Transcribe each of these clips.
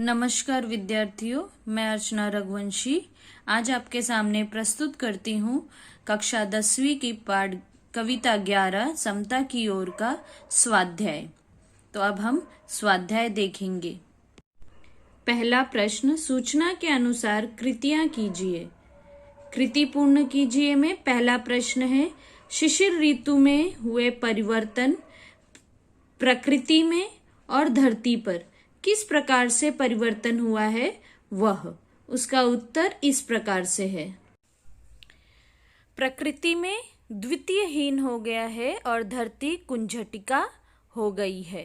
नमस्कार विद्यार्थियों, मैं अर्चना रघुवंशी आज आपके सामने प्रस्तुत करती हूँ कक्षा 10वीं की पाठ कविता 11 समता की ओर का स्वाध्याय। तो अब हम स्वाध्याय देखेंगे। पहला प्रश्न, सूचना के अनुसार कृतियां कीजिए। कृति पूर्ण कीजिए में पहला प्रश्न है, शिशिर ऋतु में हुए परिवर्तन प्रकृति में और धरती पर किस प्रकार से परिवर्तन हुआ है वह। उसका उत्तर इस प्रकार से है। प्रकृति में द्वितीयहीन हो गया है और धरती कुंजटिका हो गई है।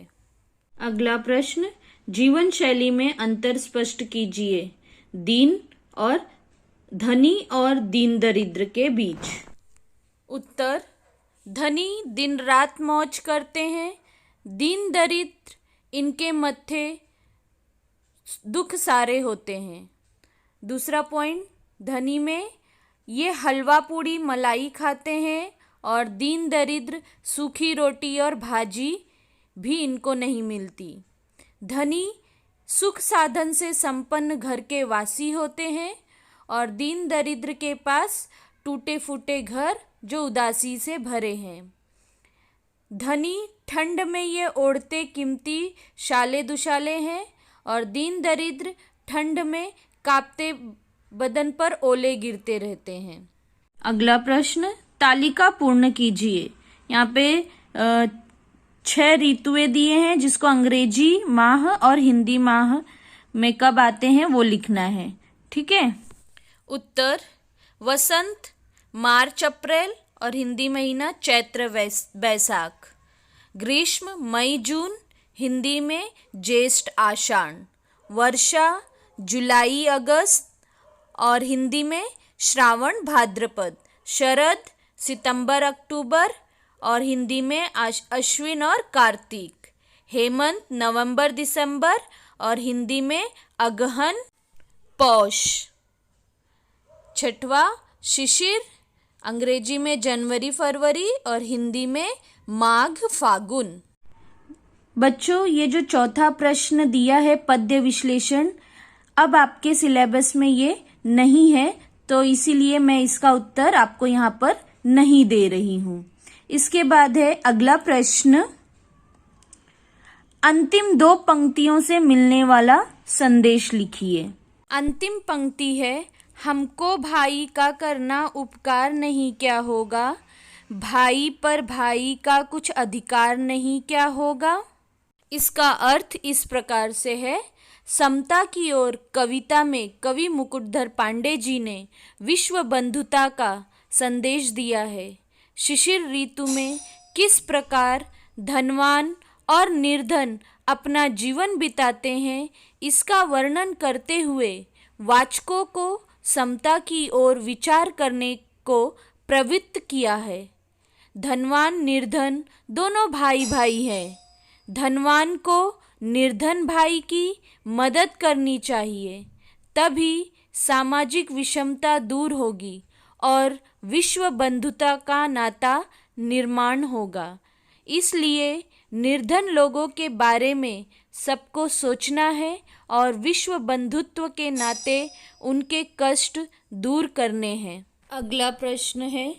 अगला प्रश्न, जीवन शैली में अंतर स्पष्ट कीजिए दीन और धनी और दीन दरिद्र के बीच। उत्तर, धनी दिन रात मौज करते हैं, दीन दरिद्र इनके मत्थे दुख सारे होते हैं। दूसरा पॉइंट, धनी में ये हलवा पूड़ी मलाई खाते हैं और दीन दरिद्र सूखी रोटी और भाजी भी इनको नहीं मिलती। धनी सुख साधन से संपन्न घर के वासी होते हैं और दीन दरिद्र के पास टूटे फूटे घर जो उदासी से भरे हैं। धनी ठंड में ये ओढ़ते कीमती शाले दुशाले हैं और दीन दरिद्र ठंड में कांपते बदन पर ओले गिरते रहते हैं। अगला प्रश्न, तालिका पूर्ण कीजिए। यहाँ पे 6 ऋतुएं दिए हैं जिसको अंग्रेजी माह और हिंदी माह में कब आते हैं वो लिखना है। ठीक है। उत्तर, वसंत मार्च अप्रैल और हिंदी महीना चैत्र बैसाख। ग्रीष्म मई जून, हिंदी में ज्येष्ठ आषाढ़। वर्षा जुलाई अगस्त और हिंदी में श्रावण भाद्रपद। शरद सितंबर अक्टूबर और हिंदी में अश्विन और कार्तिक। हेमंत नवंबर दिसंबर और हिंदी में अगहन पौष। छठवां, शिशिर अंग्रेजी में जनवरी फरवरी और हिंदी में माघ फागुन। बच्चों, ये जो चौथा प्रश्न दिया है पद्य विश्लेषण, अब आपके सिलेबस में ये नहीं है तो इसीलिए मैं इसका उत्तर आपको यहाँ पर नहीं दे रही हूँ। इसके बाद है अगला प्रश्न, अंतिम 2 पंक्तियों से मिलने वाला संदेश लिखिए। अंतिम पंक्ति है, हमको भाई का करना उपकार नहीं क्या होगा, भाई पर भाई का कुछ अधिकार नहीं क्या होगा। इसका अर्थ इस प्रकार से है, समता की ओर कविता में कवि मुकुटधर पांडे जी ने विश्व बंधुता का संदेश दिया है। शिशिर ऋतु में किस प्रकार धनवान और निर्धन अपना जीवन बिताते हैं इसका वर्णन करते हुए वाचकों को समता की ओर विचार करने को प्रवृत्त किया है। धनवान निर्धन दोनों भाई भाई हैं। धनवान को निर्धन भाई की मदद करनी चाहिए, तभी सामाजिक विषमता दूर होगी और विश्व बंधुता का नाता निर्माण होगा। इसलिए निर्धन लोगों के बारे में सबको सोचना है और विश्व बंधुत्व के नाते उनके कष्ट दूर करने हैं। अगला प्रश्न है,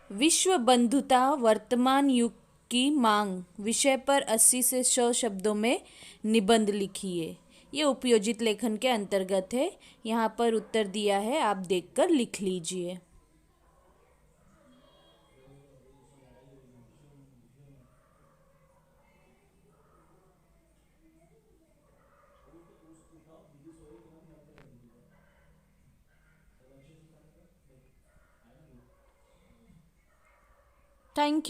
विश्व बंधुता वर्तमान युग की मांग विषय पर 80 से 100 शब्दों में निबंध लिखिए। ये उपयोजित लेखन के अंतर्गत है। यहाँ पर उत्तर दिया है, आप देखकर लिख लीजिए। Thank you.